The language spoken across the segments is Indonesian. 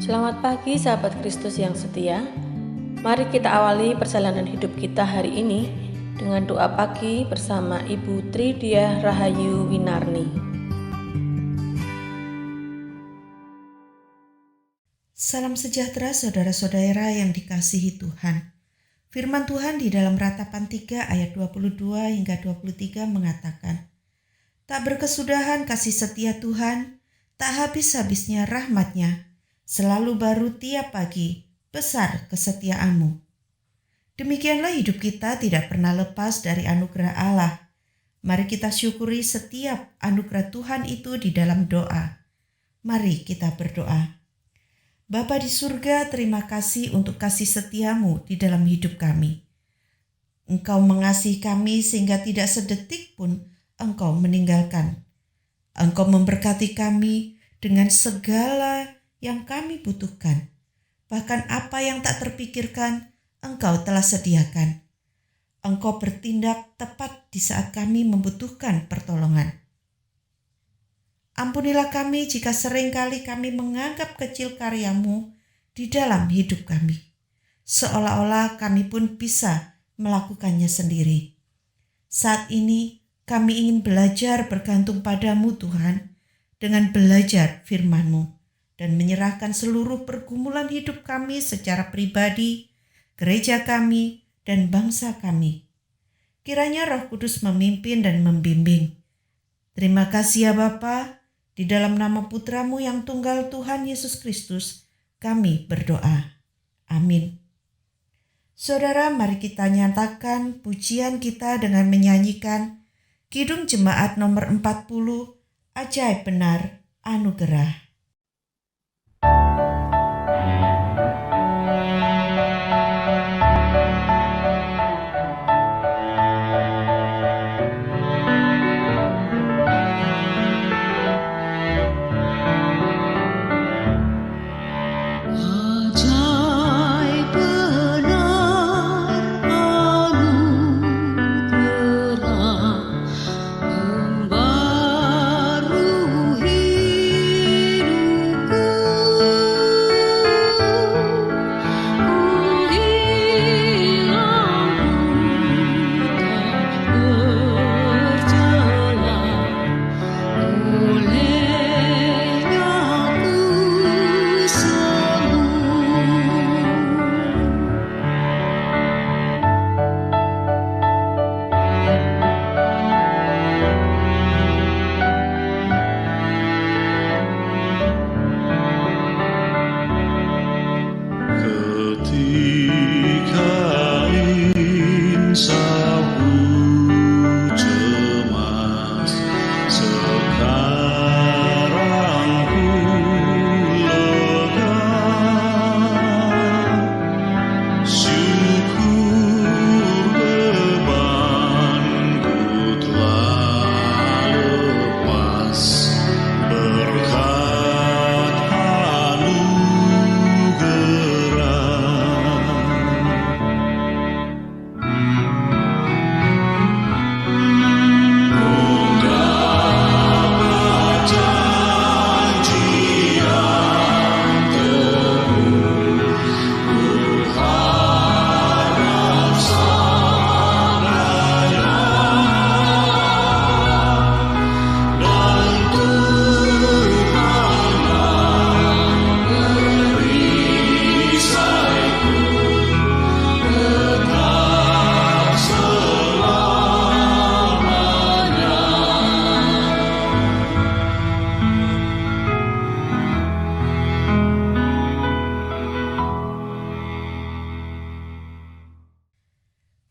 Selamat pagi sahabat Kristus yang setia. Mari kita awali perjalanan hidup kita hari ini dengan doa pagi bersama Ibu Tridiah Rahayu Winarni. Salam sejahtera saudara-saudara yang dikasihi Tuhan. Firman Tuhan di dalam Ratapan 3 ayat 22 hingga 23 mengatakan, "Tak berkesudahan kasih setia Tuhan, tak habis-habisnya rahmat-Nya. Selalu baru tiap pagi, besar kesetiaan-Mu." Demikianlah hidup kita tidak pernah lepas dari anugerah Allah. Mari kita syukuri setiap anugerah Tuhan itu di dalam doa. Mari kita berdoa. Bapa di surga, terima kasih untuk kasih setia-Mu di dalam hidup kami. Engkau mengasihi kami sehingga tidak sedetik pun Engkau meninggalkan. Engkau memberkati kami dengan segala yang kami butuhkan. Bahkan apa yang tak terpikirkan, Engkau telah sediakan. Engkau bertindak tepat di saat kami membutuhkan pertolongan. Ampunilah kami jika seringkali kami menganggap kecil karya-Mu di dalam hidup kami, seolah-olah kami pun bisa melakukannya sendiri. Saat ini kami ingin belajar bergantung pada-Mu Tuhan, dengan belajar firman-Mu dan menyerahkan seluruh pergumulan hidup kami secara pribadi, gereja kami, dan bangsa kami. Kiranya Roh Kudus memimpin dan membimbing. Terima kasih ya Bapa. Di dalam nama Putra-Mu yang tunggal Tuhan Yesus Kristus, kami berdoa. Amin. Saudara, mari kita nyatakan pujian kita dengan menyanyikan Kidung Jemaat nomor 40, Ajaib Benar Anugerah.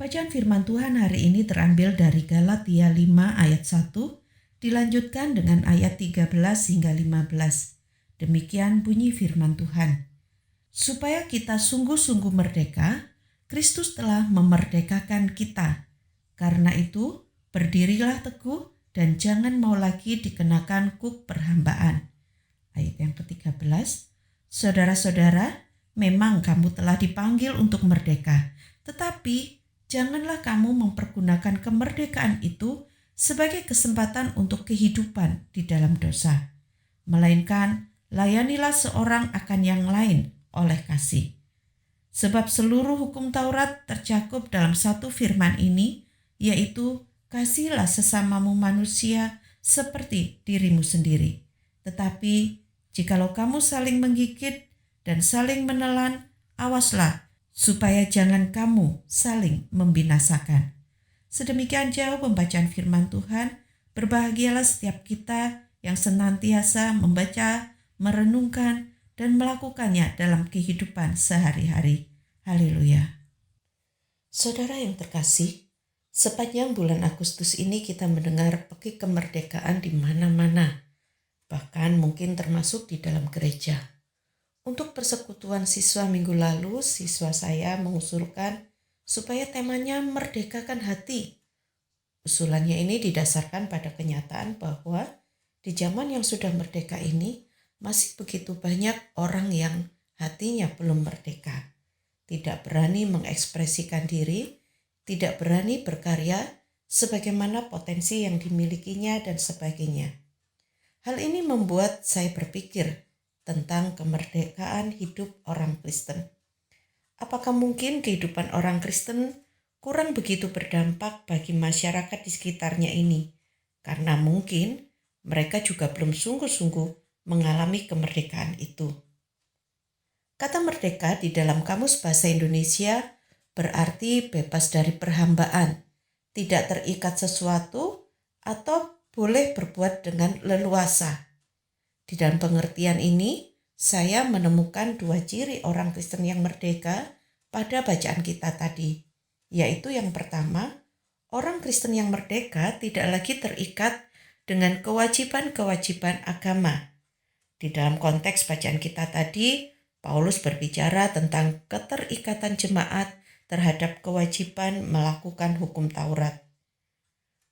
Bacaan firman Tuhan hari ini terambil dari Galatia 5 ayat 1, dilanjutkan dengan ayat 13 hingga 15. Demikian bunyi firman Tuhan. Supaya kita sungguh-sungguh merdeka, Kristus telah memerdekakan kita. Karena itu, berdirilah teguh dan jangan mau lagi dikenakan kuk perhambaan. Ayat yang ke-13, saudara-saudara, memang kamu telah dipanggil untuk merdeka, tetapi janganlah kamu mempergunakan kemerdekaan itu sebagai kesempatan untuk kehidupan di dalam dosa. Melainkan layanilah seorang akan yang lain oleh kasih. Sebab seluruh hukum Taurat tercakup dalam satu firman ini, yaitu kasihilah sesamamu manusia seperti dirimu sendiri. Tetapi jikalau kamu saling menggigit dan saling menelan, awaslah supaya jangan kamu saling membinasakan. Sedemikian jauh pembacaan firman Tuhan. Berbahagialah setiap kita yang senantiasa membaca, merenungkan, dan melakukannya dalam kehidupan sehari-hari. Haleluya. Saudara yang terkasih, sepanjang bulan Agustus ini kita mendengar peki kemerdekaan di mana-mana, bahkan mungkin termasuk di dalam gereja. Untuk persekutuan siswa minggu lalu, siswa saya mengusulkan supaya temanya merdekakan hati. Usulannya ini didasarkan pada kenyataan bahwa di zaman yang sudah merdeka ini masih begitu banyak orang yang hatinya belum merdeka, tidak berani mengekspresikan diri, tidak berani berkarya sebagaimana potensi yang dimilikinya dan sebagainya. Hal ini membuat saya berpikir tentang kemerdekaan hidup orang Kristen. Apakah mungkin kehidupan orang Kristen kurang begitu berdampak bagi masyarakat di sekitarnya ini? Karena mungkin mereka juga belum sungguh-sungguh mengalami kemerdekaan itu. Kata merdeka di dalam Kamus Bahasa Indonesia berarti bebas dari perhambaan, tidak terikat sesuatu, atau boleh berbuat dengan leluasa. Di dalam pengertian ini, saya menemukan dua ciri orang Kristen yang merdeka pada bacaan kita tadi, yaitu yang pertama, orang Kristen yang merdeka tidak lagi terikat dengan kewajiban-kewajiban agama. Di dalam konteks bacaan kita tadi, Paulus berbicara tentang keterikatan jemaat terhadap kewajiban melakukan hukum Taurat.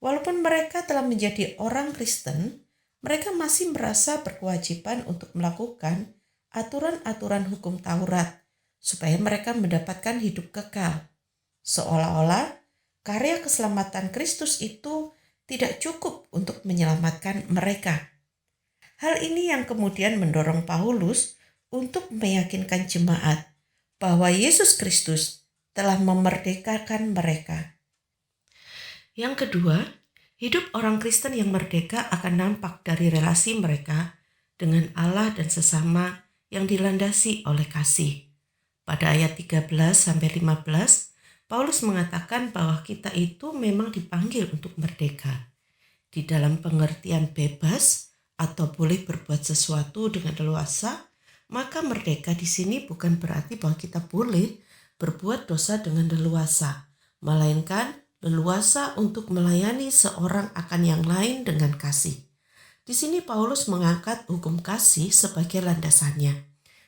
Walaupun mereka telah menjadi orang Kristen, mereka masih merasa berkewajiban untuk melakukan aturan-aturan hukum Taurat supaya mereka mendapatkan hidup kekal. Seolah-olah karya keselamatan Kristus itu tidak cukup untuk menyelamatkan mereka. Hal ini yang kemudian mendorong Paulus untuk meyakinkan jemaat bahwa Yesus Kristus telah memerdekakan mereka. Yang kedua, hidup orang Kristen yang merdeka akan nampak dari relasi mereka dengan Allah dan sesama yang dilandasi oleh kasih. Pada ayat 13-15, Paulus mengatakan bahwa kita itu memang dipanggil untuk merdeka. Di dalam pengertian bebas atau boleh berbuat sesuatu dengan leluasa, maka merdeka di sini bukan berarti bahwa kita boleh berbuat dosa dengan leluasa, melainkan leluasa untuk melayani seorang akan yang lain dengan kasih. Di sini Paulus mengangkat hukum kasih sebagai landasannya,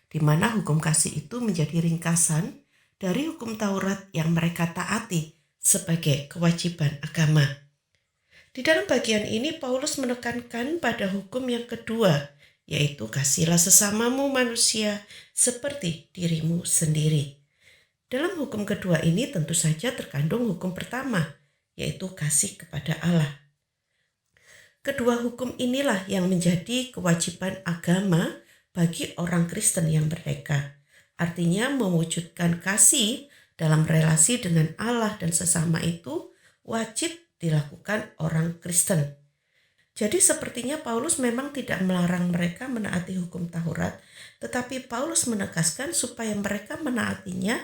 di mana hukum kasih itu menjadi ringkasan dari hukum Taurat yang mereka taati sebagai kewajiban agama. Di dalam bagian ini Paulus menekankan pada hukum yang kedua, yaitu kasihilah sesamamu manusia seperti dirimu sendiri. Dalam hukum kedua ini tentu saja terkandung hukum pertama, yaitu kasih kepada Allah. Kedua hukum inilah yang menjadi kewajiban agama bagi orang Kristen yang merdeka. Artinya mewujudkan kasih dalam relasi dengan Allah dan sesama itu wajib dilakukan orang Kristen. Jadi sepertinya Paulus memang tidak melarang mereka menaati hukum Taurat, tetapi Paulus menegaskan supaya mereka menaatinya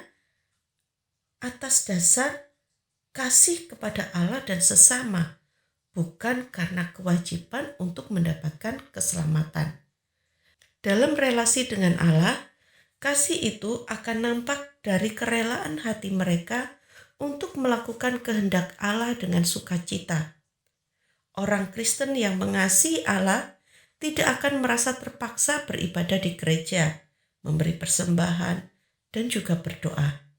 atas dasar kasih kepada Allah dan sesama, bukan karena kewajiban untuk mendapatkan keselamatan. Dalam relasi dengan Allah, kasih itu akan nampak dari kerelaan hati mereka untuk melakukan kehendak Allah dengan sukacita. Orang Kristen yang mengasihi Allah tidak akan merasa terpaksa beribadah di gereja, memberi persembahan, dan juga berdoa.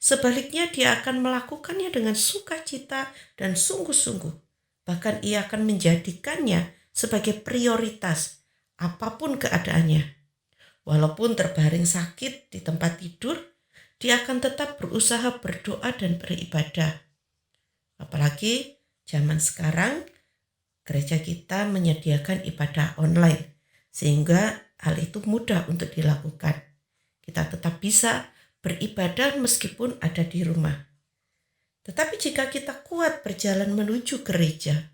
Sebaliknya dia akan melakukannya dengan sukacita dan sungguh-sungguh. Bahkan ia akan menjadikannya sebagai prioritas apapun keadaannya. Walaupun terbaring sakit di tempat tidur, dia akan tetap berusaha berdoa dan beribadah. Apalagi zaman sekarang, gereja kita menyediakan ibadah online, sehingga hal itu mudah untuk dilakukan. Kita tetap bisa beribadah meskipun ada di rumah. Tetapi jika kita kuat berjalan menuju gereja,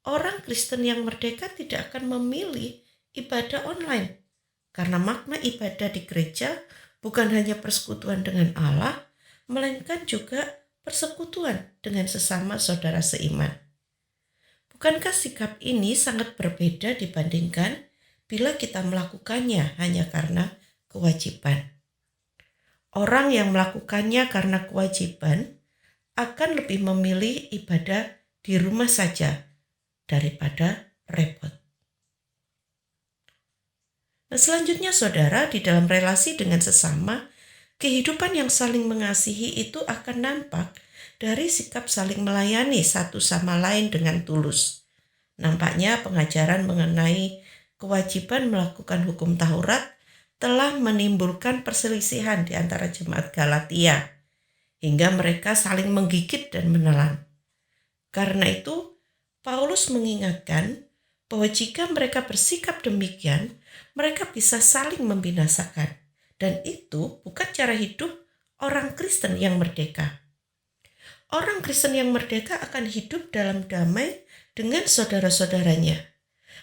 orang Kristen yang merdeka tidak akan memilih ibadah online. Karena makna ibadah di gereja bukan hanya persekutuan dengan Allah, melainkan juga persekutuan dengan sesama saudara seiman. Bukankah sikap ini sangat berbeda dibandingkan bila kita melakukannya hanya karena kewajiban? Orang yang melakukannya karena kewajiban akan lebih memilih ibadah di rumah saja daripada repot. Nah, selanjutnya saudara, di dalam relasi dengan sesama, kehidupan yang saling mengasihi itu akan nampak dari sikap saling melayani satu sama lain dengan tulus. Nampaknya pengajaran mengenai kewajiban melakukan hukum Taurat telah menimbulkan perselisihan di antara jemaat Galatia, hingga mereka saling menggigit dan menelan. Karena itu, Paulus mengingatkan bahwa jika mereka bersikap demikian, mereka bisa saling membinasakan. Dan itu bukan cara hidup orang Kristen yang merdeka. Orang Kristen yang merdeka akan hidup dalam damai dengan saudara-saudaranya.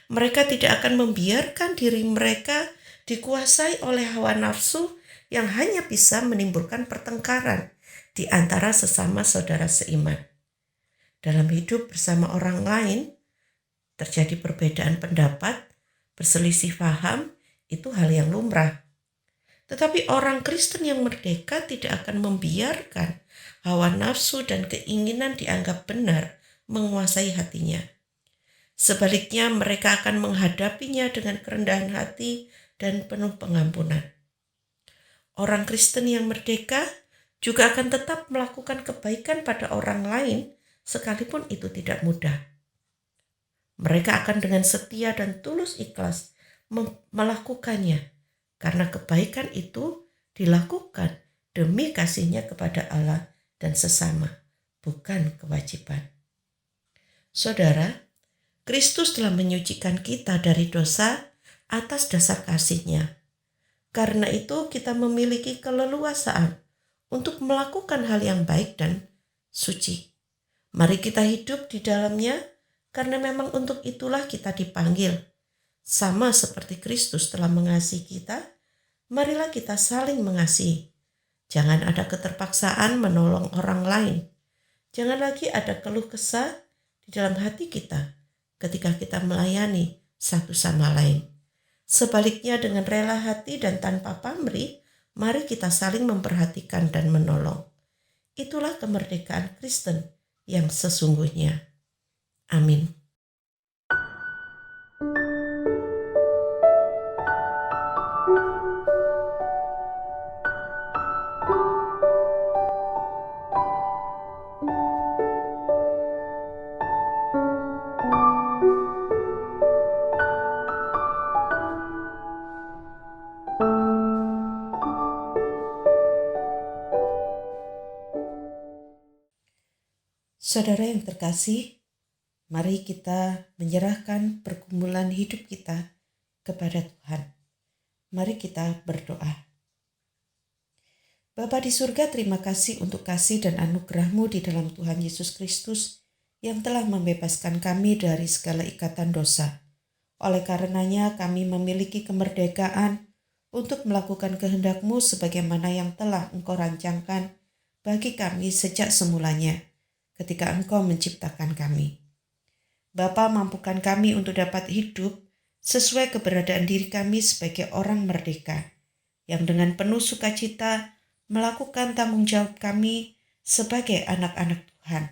Mereka tidak akan membiarkan diri mereka dikuasai oleh hawa nafsu yang hanya bisa menimbulkan pertengkaran di antara sesama saudara seiman. Dalam hidup bersama orang lain, terjadi perbedaan pendapat, berselisih paham, itu hal yang lumrah. Tetapi orang Kristen yang merdeka tidak akan membiarkan hawa nafsu dan keinginan dianggap benar menguasai hatinya. Sebaliknya, mereka akan menghadapinya dengan kerendahan hati dan penuh pengampunan. Orang Kristen yang merdeka juga akan tetap melakukan kebaikan pada orang lain sekalipun itu tidak mudah. Mereka akan dengan setia dan tulus ikhlas melakukannya karena kebaikan itu dilakukan demi kasihnya kepada Allah dan sesama, bukan kewajiban. Saudara, Kristus telah menyucikan kita dari dosa atas dasar kasih-Nya. Karena itu kita memiliki keleluasaan untuk melakukan hal yang baik dan suci. Mari kita hidup di dalamnya karena memang untuk itulah kita dipanggil. Sama seperti Kristus telah mengasihi kita, marilah kita saling mengasihi. Jangan ada keterpaksaan menolong orang lain. Jangan lagi ada keluh kesah di dalam hati kita ketika kita melayani satu sama lain. Sebaliknya dengan rela hati dan tanpa pamrih, mari kita saling memperhatikan dan menolong. Itulah kemerdekaan Kristen yang sesungguhnya. Amin. Saudara yang terkasih, mari kita menyerahkan pergumulan hidup kita kepada Tuhan. Mari kita berdoa. Bapa di surga, terima kasih untuk kasih dan anugerah-Mu di dalam Tuhan Yesus Kristus yang telah membebaskan kami dari segala ikatan dosa. Oleh karenanya kami memiliki kemerdekaan untuk melakukan kehendak-Mu sebagaimana yang telah Engkau rancangkan bagi kami sejak semulanya ketika Engkau menciptakan kami. Bapa, mampukan kami untuk dapat hidup sesuai keberadaan diri kami sebagai orang merdeka, yang dengan penuh sukacita melakukan tanggung jawab kami sebagai anak-anak Tuhan,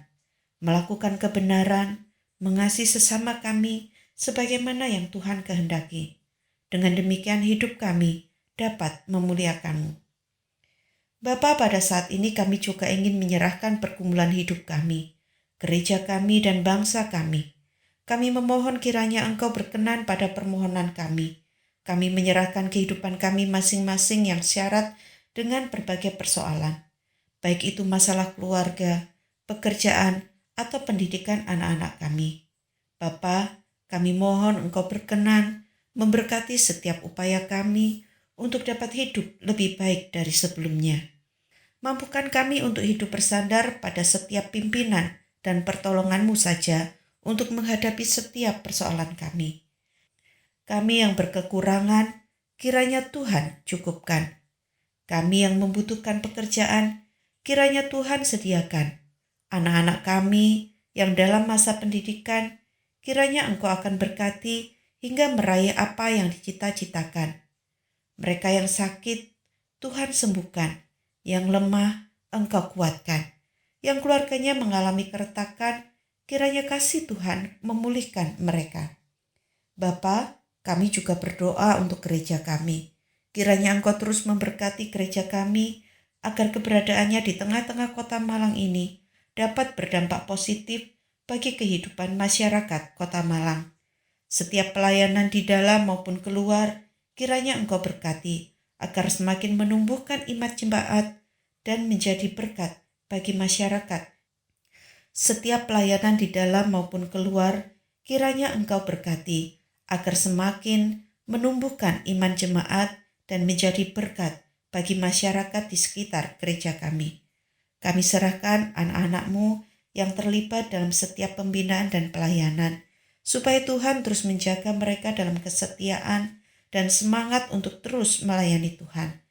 melakukan kebenaran, mengasihi sesama kami sebagaimana yang Tuhan kehendaki. Dengan demikian hidup kami dapat memuliakan-Mu. Bapa, pada saat ini kami juga ingin menyerahkan pergumulan hidup kami, gereja kami dan bangsa kami. Kami memohon kiranya Engkau berkenan pada permohonan kami. Kami menyerahkan kehidupan kami masing-masing yang syarat dengan berbagai persoalan, baik itu masalah keluarga, pekerjaan, atau pendidikan anak-anak kami. Bapa, kami mohon Engkau berkenan memberkati setiap upaya kami untuk dapat hidup lebih baik dari sebelumnya. Mampukan kami untuk hidup bersandar pada setiap pimpinan dan pertolongan-Mu saja untuk menghadapi setiap persoalan kami. Kami yang berkekurangan, kiranya Tuhan cukupkan. Kami yang membutuhkan pekerjaan, kiranya Tuhan sediakan. Anak-anak kami yang dalam masa pendidikan, kiranya Engkau akan berkati hingga meraih apa yang dicita-citakan. Mereka yang sakit, Tuhan sembuhkan. Yang lemah, Engkau kuatkan. Yang keluarganya mengalami keretakan, kiranya kasih Tuhan memulihkan mereka. Bapa, kami juga berdoa untuk gereja kami. Kiranya Engkau terus memberkati gereja kami, agar keberadaannya di tengah-tengah kota Malang ini dapat berdampak positif bagi kehidupan masyarakat kota Malang. Setiap pelayanan di dalam maupun keluar, kiranya Engkau berkati, agar semakin menumbuhkan iman jemaat dan menjadi berkat bagi masyarakat. Setiap pelayanan di dalam maupun keluar, kiranya Engkau berkati, agar semakin menumbuhkan iman jemaat dan menjadi berkat bagi masyarakat di sekitar gereja kami. Kami serahkan anak-anak-Mu yang terlibat dalam setiap pembinaan dan pelayanan, supaya Tuhan terus menjaga mereka dalam kesetiaan dan semangat untuk terus melayani Tuhan.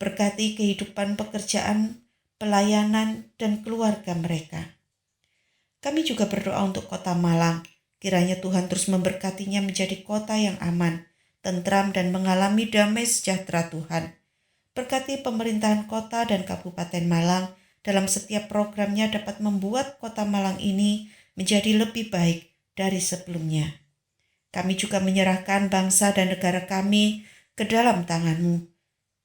Berkati kehidupan pekerjaan, pelayanan, dan keluarga mereka. Kami juga berdoa untuk kota Malang. Kiranya Tuhan terus memberkatinya menjadi kota yang aman, tentram, dan mengalami damai sejahtera Tuhan. Berkati pemerintahan kota dan Kabupaten Malang dalam setiap programnya dapat membuat kota Malang ini menjadi lebih baik dari sebelumnya. Kami juga menyerahkan bangsa dan negara kami ke dalam tangan-Mu.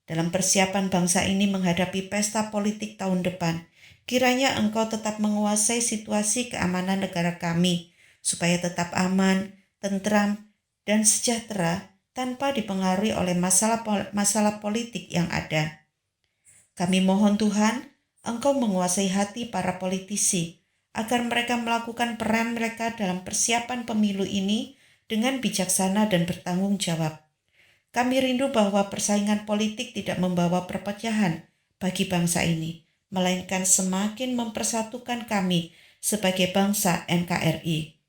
Dalam persiapan bangsa ini menghadapi pesta politik tahun depan, kiranya Engkau tetap menguasai situasi keamanan negara kami, supaya tetap aman, tentram, dan sejahtera tanpa dipengaruhi oleh masalah politik yang ada. Kami mohon Tuhan, Engkau menguasai hati para politisi, agar mereka melakukan peran mereka dalam persiapan pemilu ini dengan bijaksana dan bertanggung jawab. Kami rindu bahwa persaingan politik tidak membawa perpecahan bagi bangsa ini, melainkan semakin mempersatukan kami sebagai bangsa NKRI.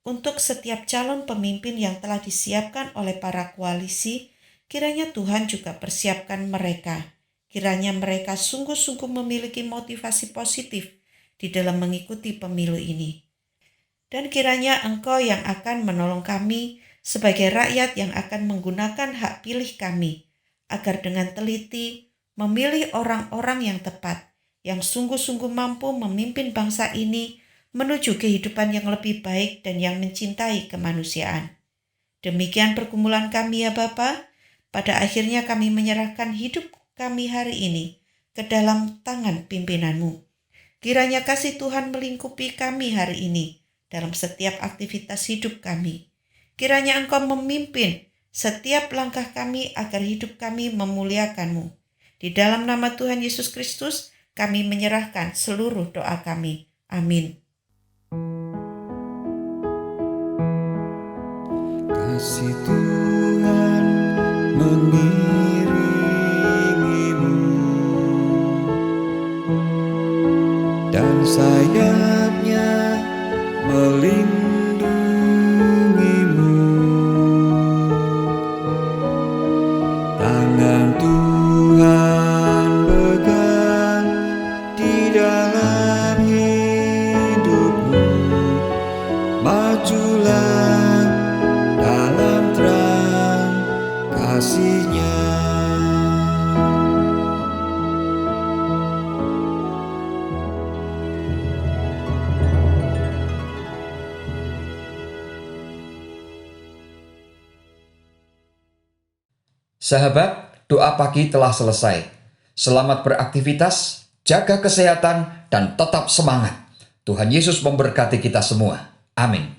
Untuk setiap calon pemimpin yang telah disiapkan oleh para koalisi, kiranya Tuhan juga persiapkan mereka. Kiranya mereka sungguh-sungguh memiliki motivasi positif di dalam mengikuti pemilu ini. Dan kiranya Engkau yang akan menolong kami sebagai rakyat yang akan menggunakan hak pilih kami, agar dengan teliti memilih orang-orang yang tepat, yang sungguh-sungguh mampu memimpin bangsa ini menuju kehidupan yang lebih baik dan yang mencintai kemanusiaan. Demikian pergumulan kami ya Bapa. Pada akhirnya kami menyerahkan hidup kami hari ini ke dalam tangan pimpinan-Mu. Kiranya kasih Tuhan melingkupi kami hari ini dalam setiap aktivitas hidup kami. Kiranya Engkau memimpin setiap langkah kami agar hidup kami memuliakan-Mu. Di dalam nama Tuhan Yesus Kristus, kami menyerahkan seluruh doa kami. Amin. Kasih Tuhan mengiringimu dan sayapnya melindungimu. Tangan Tuhan pegang di dalam hidupmu. Majulah dalam terang kasih-Nya. Sahabat, doa pagi telah selesai. Selamat beraktivitas, jaga kesehatan, dan tetap semangat. Tuhan Yesus memberkati kita semua. Amin.